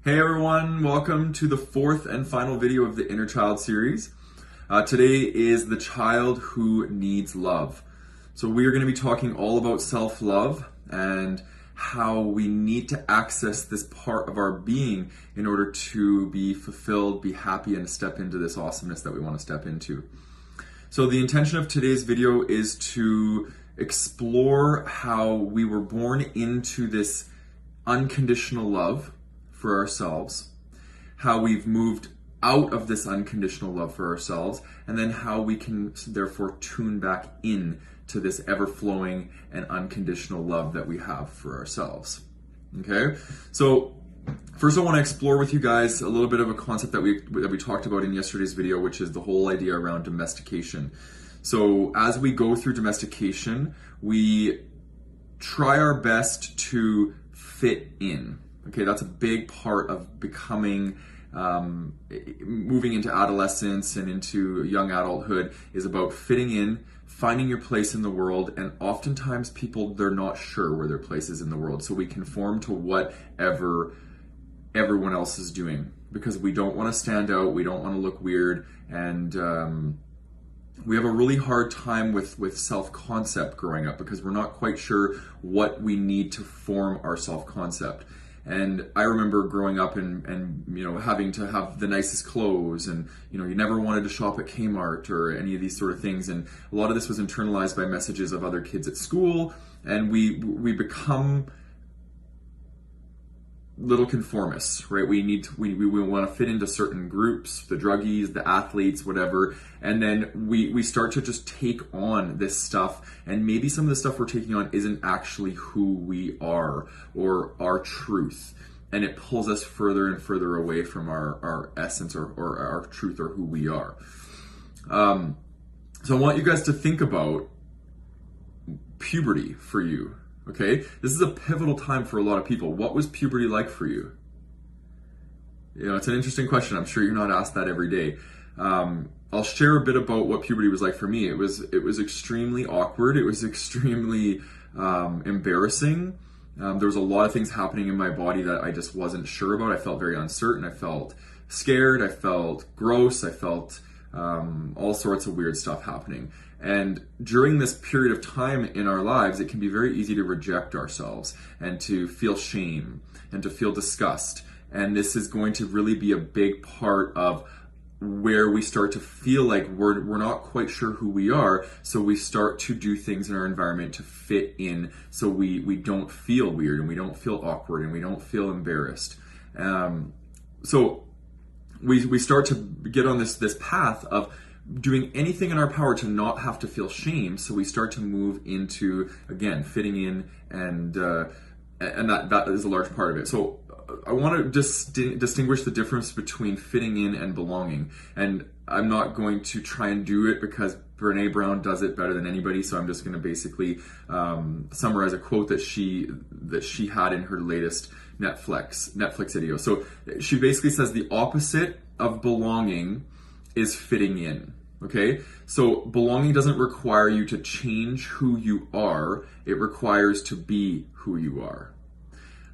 Hey everyone, welcome to the fourth and final video of the Inner Child series. Today is the child who needs love. So we are going to be talking all about self-love and how we need to access this part of our being in order to be fulfilled, be happy, and step into this awesomeness that we want to step into. So the intention of today's video is to explore how we were born into this unconditional love for ourselves, how we've moved out of this unconditional love for ourselves, and then how we can therefore tune back in to this ever-flowing and unconditional love that we have for ourselves. Okay? So first I want to explore with you guys a little bit of a concept that we talked about in yesterday's video, which is the whole idea around domestication. So as we go through domestication, we try our best to fit in. Okay, that's a big part of becoming, moving into adolescence and into young adulthood is about fitting in, finding your place in the world, and oftentimes people, they're not sure where their place is in the world, so we conform to whatever everyone else is doing because we don't want to stand out, we don't want to look weird, and we have a really hard time with self-concept growing up because we're not quite sure what we need to form our self-concept. And I remember growing up and having to have the nicest clothes, and you never wanted to shop at Kmart or any of these sort of things, and a lot of this was internalized by messages of other kids at school, and we become little conformists, right? We want to fit into certain groups, the druggies, the athletes, whatever, and then we start to just take on this stuff, and maybe some of the stuff we're taking on isn't actually who we are or our truth, and it pulls us further and further away from our essence or our truth or who we are. So I want you guys to think about puberty for you. Okay, this is a pivotal time for a lot of people. What was puberty like for you? It's an interesting question. I'm sure you're not asked that every day. I'll share a bit about what puberty was like for me. It was extremely awkward. It was extremely embarrassing. There was a lot of things happening in my body that I just wasn't sure about. I felt very uncertain. I felt scared. I felt gross. I felt all sorts of weird stuff happening. And during this period of time in our lives, it can be very easy to reject ourselves and to feel shame and to feel disgust. And this is going to really be a big part of where we start to feel like we're not quite sure who we are. So we start to do things in our environment to fit in so we don't feel weird and we don't feel awkward and we don't feel embarrassed. So we start to get on this path of doing anything in our power to not have to feel shame, so we start to move into, again, fitting in, and that is a large part of it. So I want to distinguish the difference between fitting in and belonging, and I'm not going to try and do it because Brene Brown does it better than anybody, so I'm just going to basically summarize a quote that she had in her latest Netflix video. So she basically says the opposite of belonging is fitting in. Okay, so belonging doesn't require you to change who you are, it requires to be who you are.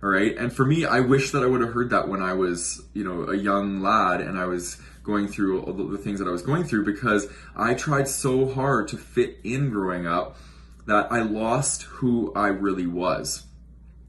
All right, and for me, I wish that I would have heard that when I was a young lad and I was going through all the things that I was going through, because I tried so hard to fit in growing up that I lost who I really was.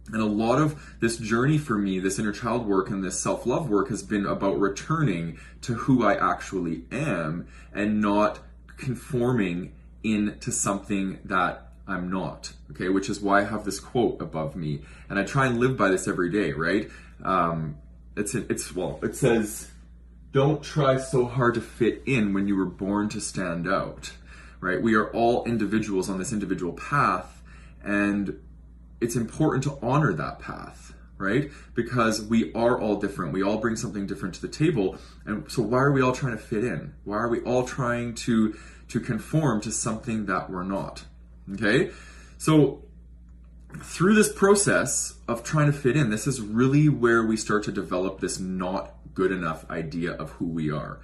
And a lot of this journey for me, this inner child work and this self-love work, has been about returning to who I actually am and not conforming into something that I'm not, okay? Which is why I have this quote above me. And I try and live by this every day, right? It says, don't try so hard to fit in when you were born to stand out, right? We are all individuals on this individual path, and it's important to honor that path, right? Because we are all different. We all bring something different to the table. And so why are we all trying to fit in? Why are we all trying to conform to something that we're not? Okay? So through this process of trying to fit in, this is really where we start to develop this not good enough idea of who we are.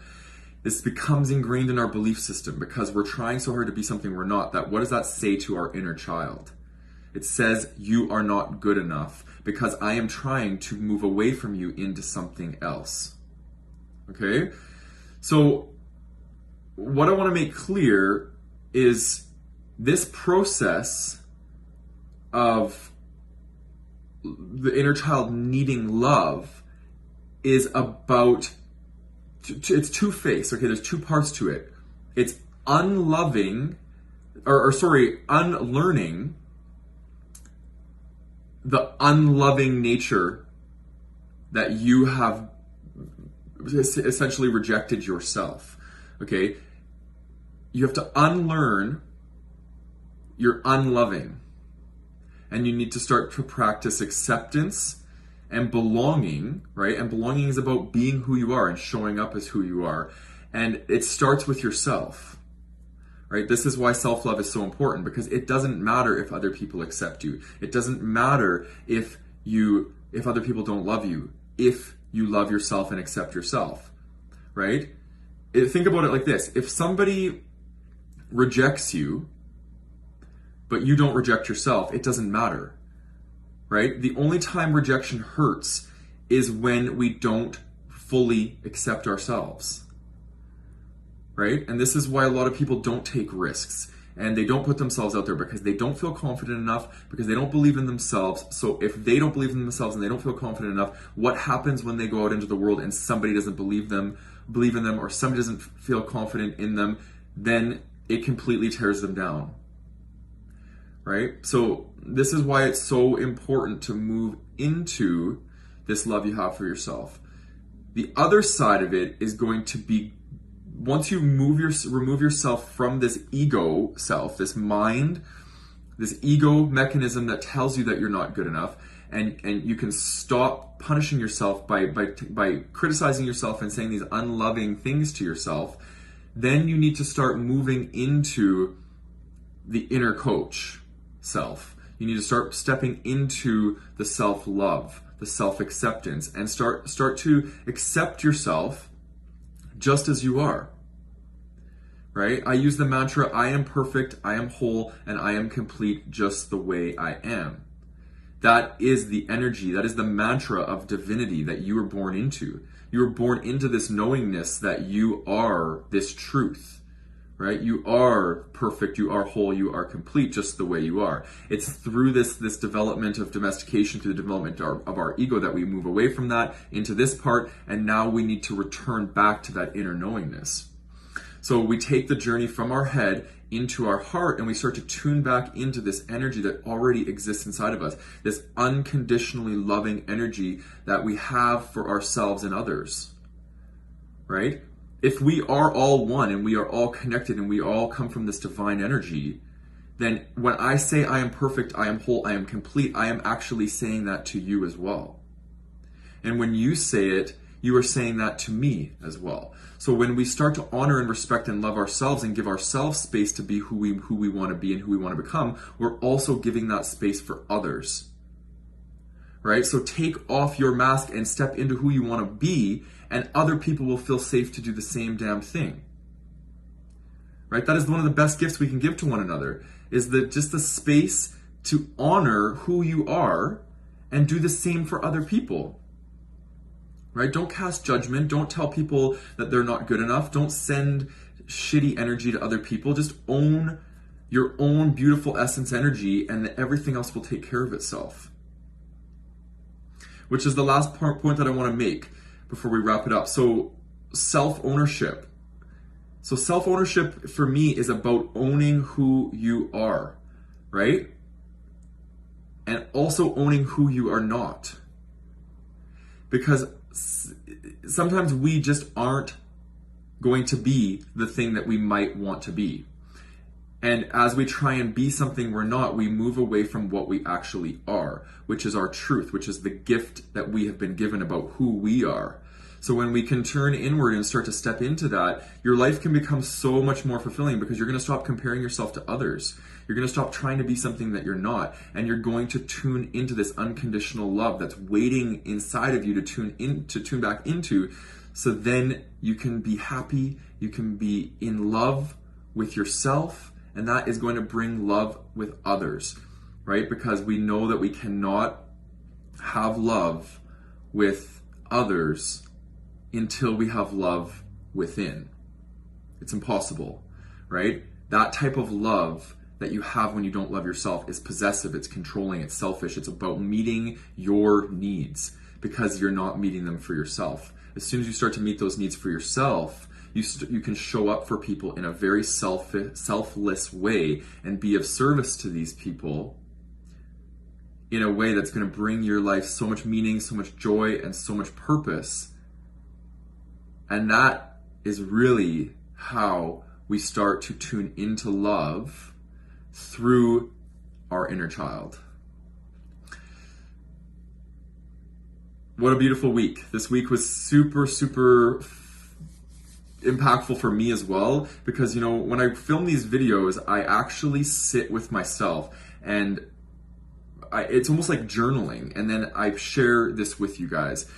This becomes ingrained in our belief system because we're trying so hard to be something we're not. That what does that say to our inner child? It says you are not good enough because I am trying to move away from you into something else. Okay? So what I want to make clear is this process of the inner child needing love is about, it's two-faced. Okay, there's two parts to it. It's unlearning the unloving nature that you have essentially rejected yourself. Okay? You have to unlearn your unloving. And you need to start to practice acceptance and belonging, right? And belonging is about being who you are and showing up as who you are. And it starts with yourself, right? This is why self-love is so important, because it doesn't matter if other people accept you. It doesn't matter if other people don't love you, if you love yourself and accept yourself, right? Think about it like this. If somebody rejects you, but you don't reject yourself, it doesn't matter, right? The only time rejection hurts is when we don't fully accept ourselves, right? And this is why a lot of people don't take risks and they don't put themselves out there, because they don't feel confident enough, because they don't believe in themselves. So if they don't believe in themselves and they don't feel confident enough, what happens when they go out into the world and somebody doesn't believe in them, or somebody doesn't feel confident in them? Then it completely tears them down. Right? So this is why it's so important to move into this love you have for yourself. The other side of it is going to be, once you remove yourself from this ego self, this mind, this ego mechanism that tells you that you're not good enough, and you can stop punishing yourself by criticizing yourself and saying these unloving things to yourself, then you need to start moving into the inner coach self. You need to start stepping into the self-love, the self-acceptance, and start to accept yourself just as you are. Right? I use the mantra, I am perfect, I am whole, and I am complete just the way I am. That is the energy, that is the mantra of divinity that you were born into. You were born into this knowingness that you are this truth. Right? You are perfect, you are whole, you are complete just the way you are. It's through this development of domestication, through the development of our ego, that we move away from that into this part, and now we need to return back to that inner knowingness. So we take the journey from our head into our heart, and we start to tune back into this energy that already exists inside of us, this unconditionally loving energy that we have for ourselves and others. Right? If we are all one and we are all connected and we all come from this divine energy, then when I say I am perfect, I am whole, I am complete, I am actually saying that to you as well. And when you say it, you are saying that to me as well. So when we start to honor and respect and love ourselves and give ourselves space to be who we want to be and who we want to become, we're also giving that space for others. Right? So take off your mask and step into who you want to be, and other people will feel safe to do the same damn thing. Right? That is one of the best gifts we can give to one another, is just the space to honor who you are and do the same for other people. Right? Don't cast judgment. Don't tell people that they're not good enough. Don't send shitty energy to other people. Just own your own beautiful essence energy, and everything else will take care of itself. Which is the last point that I want to make before we wrap it up. So self-ownership. So self-ownership for me is about owning who you are, right? And also owning who you are not. Because sometimes we just aren't going to be the thing that we might want to be. And as we try and be something we're not, we move away from what we actually are, which is our truth, which is the gift that we have been given about who we are. So when we can turn inward and start to step into that, your life can become so much more fulfilling, because you're going to stop comparing yourself to others. You're going to stop trying to be something that you're not, and you're going to tune into this unconditional love that's waiting inside of you to tune back into. So then you can be happy, you can be in love with yourself, and that is going to bring love with others. right? Because we know that we cannot have love with others until we have love within. It's impossible, right? That type of love that you have when you don't love yourself is possessive, it's controlling, it's selfish, it's about meeting your needs because you're not meeting them for yourself. As soon as you start to meet those needs for yourself, you can show up for people in a very selfless way and be of service to these people in a way that's going to bring your life so much meaning, so much joy, and so much purpose. And that is really how we start to tune into love through our inner child. What a beautiful week. This week was super impactful for me as well, because when I film these videos, I actually sit with myself and it's almost like journaling, and then I share this with you guys.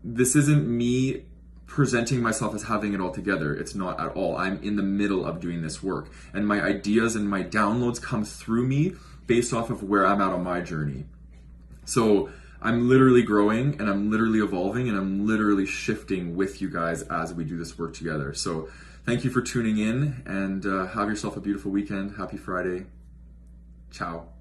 This isn't me presenting myself as having it all together. It's not at all. I'm in the middle of doing this work, and my ideas and my downloads come through me based off of where I'm at on my journey. So I'm literally growing, and I'm literally evolving, and I'm literally shifting with you guys as we do this work together. So thank you for tuning in, and have yourself a beautiful weekend. Happy Friday. Ciao.